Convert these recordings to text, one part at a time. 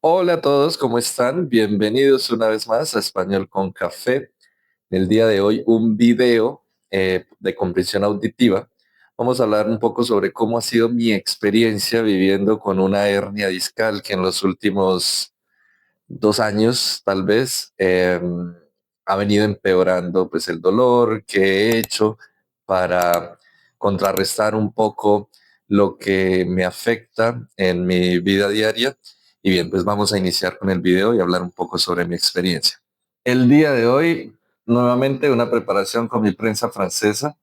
Hola a todos, ¿cómo están? Bienvenidos una vez más a Español con Café. El día de hoy un video de comprensión auditiva. Vamos a hablar un poco sobre cómo ha sido mi experiencia viviendo con una hernia discal que en los últimos 2 años tal vez ha venido empeorando pues el dolor que he hecho para contrarrestar un poco lo que me afecta en mi vida diaria. Y bien, pues vamos a iniciar con el video y hablar un poco sobre mi experiencia. El día de hoy, nuevamente una preparación con mi prensa francesa.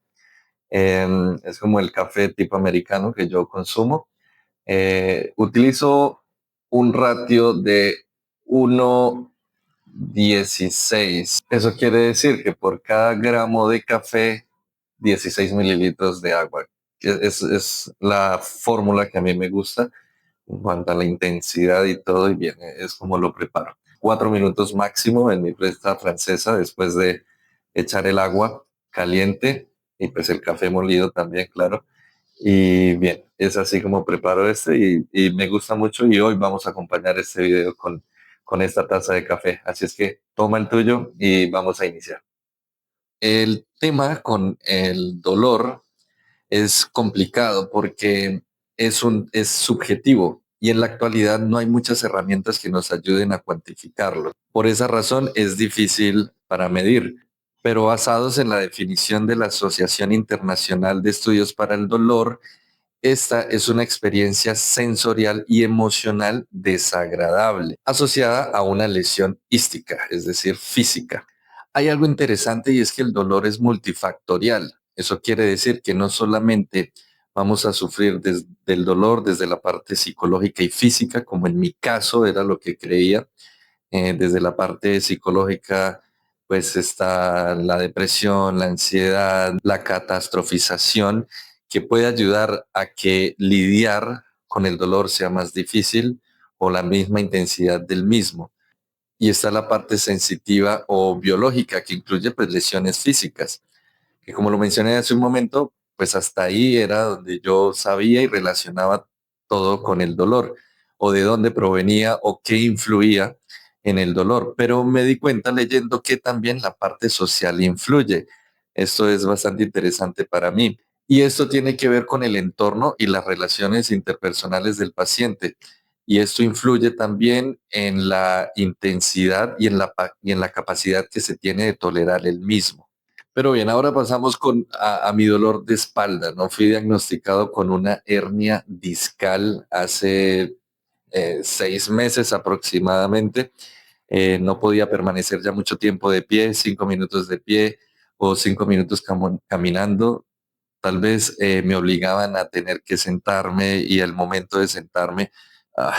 Es como el café tipo americano que yo consumo. Utilizo un ratio de 1,16. Eso quiere decir que por cada gramo de café, 16 mililitros de agua. Es la fórmula que a mí me gusta en cuanto a la intensidad y todo, y bien, es como lo preparo. 4 minutos máximo en mi prensa francesa después de echar el agua caliente y pues el café molido también, claro. Y bien, es así como preparo este y me gusta mucho y hoy vamos a acompañar este video con esta taza de café. Así es que toma el tuyo y vamos a iniciar. El tema con el dolor es complicado porque es subjetivo y en la actualidad no hay muchas herramientas que nos ayuden a cuantificarlo. Por esa razón es difícil para medir, pero basados en la definición de la Asociación Internacional de Estudios para el Dolor, esta es una experiencia sensorial y emocional desagradable, asociada a una lesión ística, es decir, física. Hay algo interesante y es que el dolor es multifactorial. Eso quiere decir que no solamente vamos a sufrir del dolor desde la parte psicológica y física, como en mi caso era lo que creía. Desde la parte psicológica, pues está la depresión, la ansiedad, la catastrofización, que puede ayudar a que lidiar con el dolor sea más difícil o la misma intensidad del mismo. Y está la parte sensitiva o biológica, que incluye pues lesiones físicas, que como lo mencioné hace un momento, pues hasta ahí era donde yo sabía y relacionaba todo con el dolor, o de dónde provenía o qué influía en el dolor. Pero me di cuenta leyendo que también la parte social influye. Esto es bastante interesante para mí. Y esto tiene que ver con el entorno y las relaciones interpersonales del paciente. Y esto influye también en la intensidad y en la capacidad que se tiene de tolerar el mismo. Pero bien, ahora pasamos a mi dolor de espalda, ¿no? Fui diagnosticado con una hernia discal hace 6 meses aproximadamente. No podía permanecer ya mucho tiempo de pie, 5 minutos de pie o 5 minutos caminando. Tal vez me obligaban a tener que sentarme y el momento de sentarme,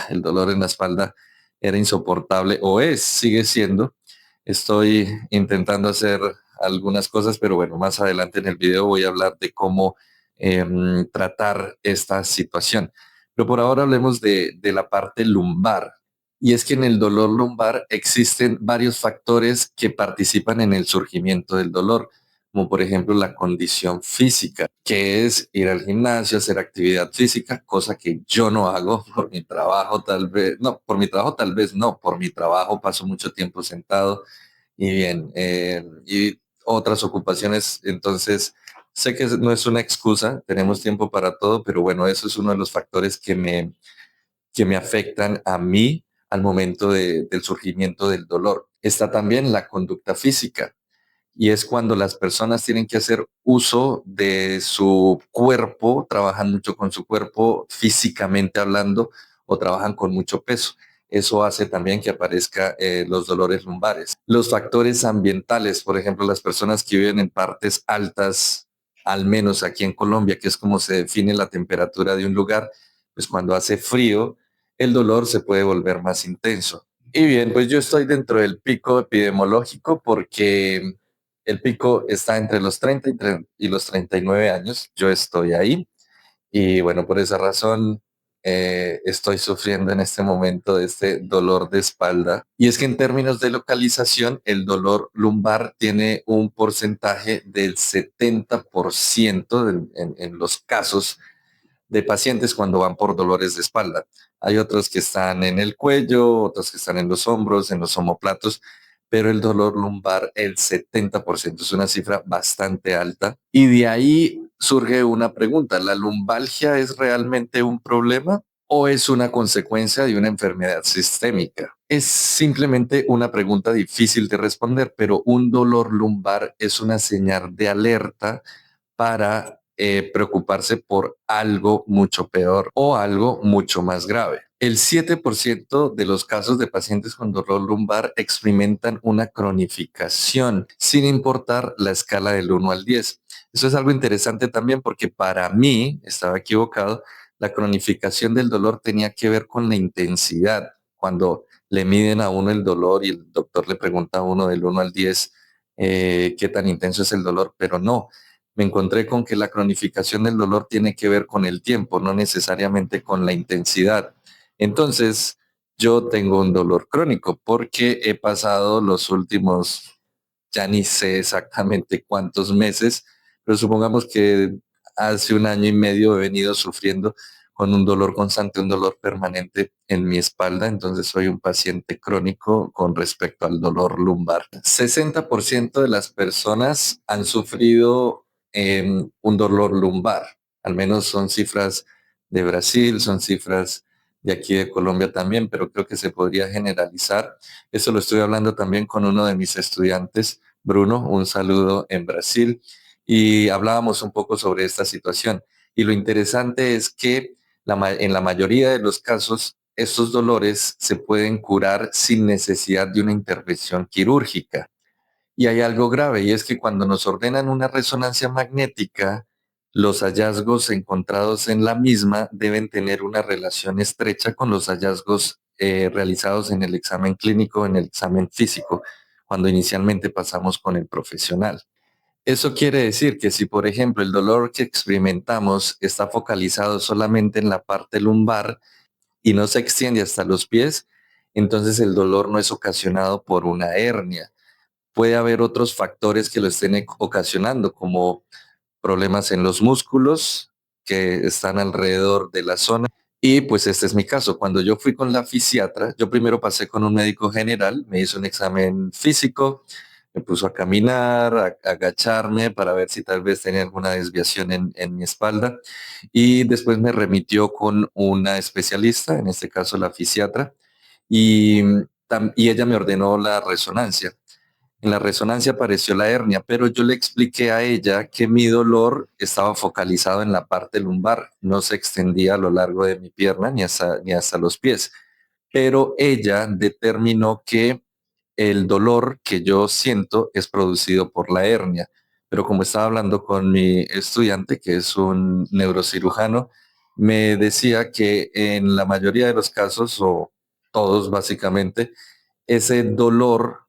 el dolor en la espalda era insoportable o sigue siendo. Estoy intentando hacer algunas cosas, pero bueno, más adelante en el video voy a hablar de cómo tratar esta situación. Pero por ahora hablemos de la parte lumbar. Y es que en el dolor lumbar existen varios factores que participan en el surgimiento del dolor, como por ejemplo la condición física, que es ir al gimnasio, hacer actividad física, cosa que yo no hago por mi trabajo tal vez, no, por mi trabajo tal vez no, por mi trabajo paso mucho tiempo sentado y bien, y otras ocupaciones, entonces sé que no es una excusa, tenemos tiempo para todo, pero bueno, eso es uno de los factores que me afectan a mí al momento del surgimiento del dolor. Está también la conducta física y es cuando las personas tienen que hacer uso de su cuerpo, trabajan mucho con su cuerpo físicamente hablando o trabajan con mucho peso. Eso hace también que aparezcan los dolores lumbares. Los factores ambientales, por ejemplo, las personas que viven en partes altas, al menos aquí en Colombia, que es como se define la temperatura de un lugar, pues cuando hace frío, el dolor se puede volver más intenso. Y bien, pues yo estoy dentro del pico epidemiológico porque el pico está entre los 30 y los 39 años. Yo estoy ahí y bueno, por esa razón estoy sufriendo en este momento de este dolor de espalda. Y es que en términos de localización, el dolor lumbar tiene un porcentaje del 70% en los casos de pacientes cuando van por dolores de espalda. Hay otros que están en el cuello, otros que están en los hombros, en los omóplatos, pero el dolor lumbar, el 70%, es una cifra bastante alta. Y de ahí surge una pregunta, ¿la lumbalgia es realmente un problema o es una consecuencia de una enfermedad sistémica? Es simplemente una pregunta difícil de responder, pero un dolor lumbar es una señal de alerta para preocuparse por algo mucho peor o algo mucho más grave. El 7% de los casos de pacientes con dolor lumbar experimentan una cronificación, sin importar la escala del 1 al 10. Eso es algo interesante también porque para mí, estaba equivocado, la cronificación del dolor tenía que ver con la intensidad. Cuando le miden a uno el dolor y el doctor le pregunta a uno del 1 al 10 qué tan intenso es el dolor, pero no, me encontré con que la cronificación del dolor tiene que ver con el tiempo, no necesariamente con la intensidad. Entonces, yo tengo un dolor crónico porque he pasado los últimos, ya ni sé exactamente cuántos meses, pero supongamos que hace 1 año y medio he venido sufriendo con un dolor constante, un dolor permanente en mi espalda, entonces soy un paciente crónico con respecto al dolor lumbar. 60% de las personas han sufrido un dolor lumbar, al menos son cifras de Brasil, son cifras de aquí de Colombia también, pero creo que se podría generalizar. Eso lo estoy hablando también con uno de mis estudiantes, Bruno, un saludo en Brasil, y hablábamos un poco sobre esta situación. Y lo interesante es que en la mayoría de los casos, estos dolores se pueden curar sin necesidad de una intervención quirúrgica. Y hay algo grave, y es que cuando nos ordenan una resonancia magnética, los hallazgos encontrados en la misma deben tener una relación estrecha con los hallazgos realizados en el examen clínico, en el examen físico, cuando inicialmente pasamos con el profesional. Eso quiere decir que si, por ejemplo, el dolor que experimentamos está focalizado solamente en la parte lumbar y no se extiende hasta los pies, entonces el dolor no es ocasionado por una hernia. Puede haber otros factores que lo estén ocasionando, como problemas en los músculos que están alrededor de la zona. Y pues este es mi caso. Cuando yo fui con la fisiatra, yo primero pasé con un médico general, me hizo un examen físico, me puso a caminar, a agacharme para ver si tal vez tenía alguna desviación en mi espalda. Y después me remitió con una especialista, en este caso la fisiatra, y, y ella me ordenó la resonancia. En la resonancia apareció la hernia, pero yo le expliqué a ella que mi dolor estaba focalizado en la parte lumbar, no se extendía a lo largo de mi pierna ni hasta los pies. Pero ella determinó que el dolor que yo siento es producido por la hernia. Pero como estaba hablando con mi estudiante, que es un neurocirujano, me decía que en la mayoría de los casos, o todos básicamente, ese dolor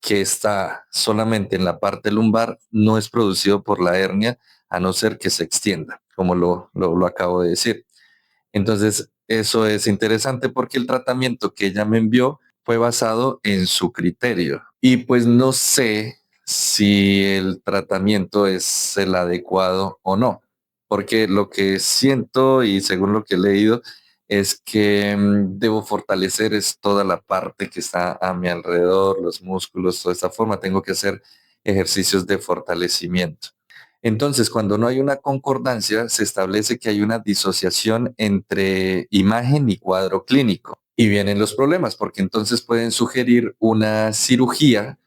que está solamente en la parte lumbar no es producido por la hernia, a no ser que se extienda, como lo acabo de decir. Entonces, eso es interesante porque el tratamiento que ella me envió fue basado en su criterio. Y pues no sé si el tratamiento es el adecuado o no, porque lo que siento y según lo que he leído es que debo fortalecer es toda la parte que está a mi alrededor, los músculos, toda esta forma. Tengo que hacer ejercicios de fortalecimiento. Entonces, cuando no hay una concordancia, se establece que hay una disociación entre imagen y cuadro clínico. Y vienen los problemas, porque entonces pueden sugerir una cirugía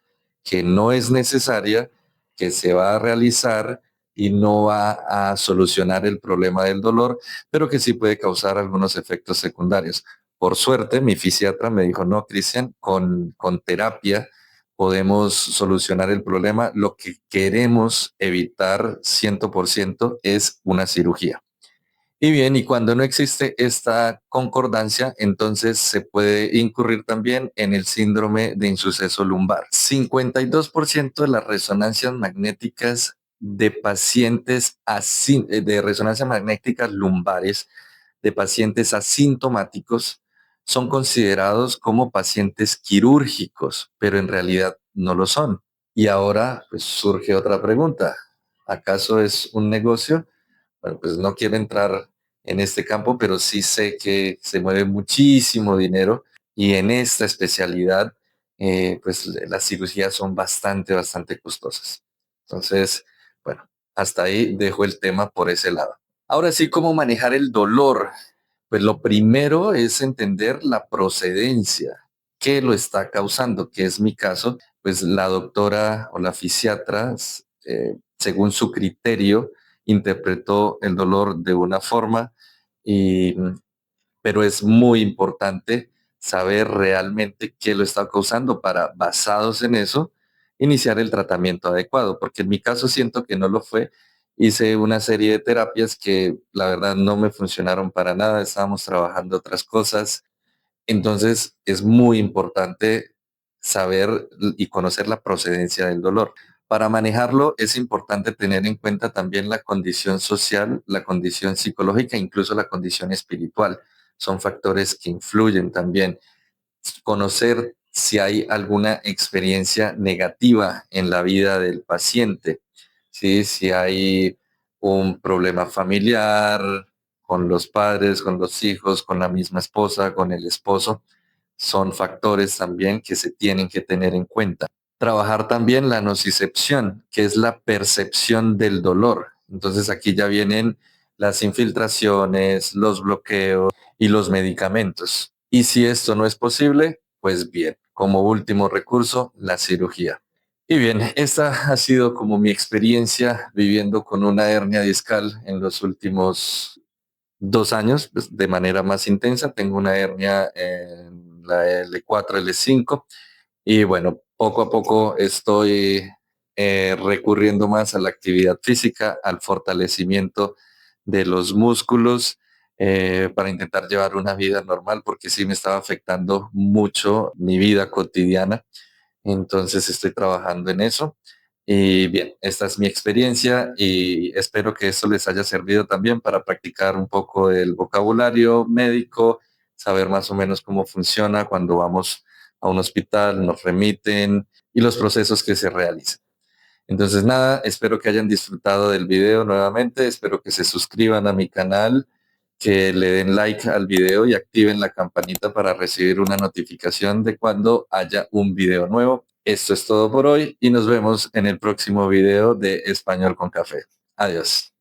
que no es necesaria, que se va a realizar y no va a solucionar el problema del dolor, pero que sí puede causar algunos efectos secundarios. Por suerte, mi fisiatra me dijo, no, Cristian, con terapia podemos solucionar el problema. Lo que queremos evitar 100% es una cirugía. Y bien, y cuando no existe esta concordancia, entonces se puede incurrir también en el síndrome de insuceso lumbar. 52% de las resonancias magnéticas de pacientes de resonancias magnéticas lumbares de pacientes asintomáticos son considerados como pacientes quirúrgicos, pero en realidad no lo son. Y ahora pues, surge otra pregunta. ¿Acaso es un negocio? Bueno, pues no quiero entrar en este campo, pero sí sé que se mueve muchísimo dinero y en esta especialidad, pues las cirugías son bastante costosas. Entonces, bueno, hasta ahí dejo el tema por ese lado. Ahora sí, ¿cómo manejar el dolor? Pues lo primero es entender la procedencia, qué lo está causando, que es mi caso, pues la doctora o la fisiatra, según su criterio, interpretó el dolor de una forma, y, pero es muy importante saber realmente qué lo está causando para, basados en eso, iniciar el tratamiento adecuado, porque en mi caso siento que no lo fue. Hice una serie de terapias que la verdad no me funcionaron para nada, estábamos trabajando otras cosas, entonces es muy importante saber y conocer la procedencia del dolor. Para manejarlo es importante tener en cuenta también la condición social, la condición psicológica, incluso la condición espiritual. Son factores que influyen también. Conocer si hay alguna experiencia negativa en la vida del paciente, ¿sí? Si hay un problema familiar con los padres, con los hijos, con la misma esposa, con el esposo, son factores también que se tienen que tener en cuenta. Trabajar también la nocicepción, que es la percepción del dolor. Entonces aquí ya vienen las infiltraciones, los bloqueos y los medicamentos. Y si esto no es posible, pues bien, como último recurso, la cirugía. Y bien, esta ha sido como mi experiencia viviendo con una hernia discal en los últimos 2 años, pues, de manera más intensa. Tengo una hernia en la L4, L5, y bueno, poco a poco estoy recurriendo más a la actividad física, al fortalecimiento de los músculos, para intentar llevar una vida normal, porque sí me estaba afectando mucho mi vida cotidiana. Entonces estoy trabajando en eso. Y bien, esta es mi experiencia y espero que esto les haya servido también para practicar un poco el vocabulario médico, saber más o menos cómo funciona cuando vamos a un hospital, nos remiten y los procesos que se realizan. Entonces nada, espero que hayan disfrutado del video nuevamente, espero que se suscriban a mi canal, que le den like al video y activen la campanita para recibir una notificación de cuando haya un video nuevo. Esto es todo por hoy y nos vemos en el próximo video de Español con Café. Adiós.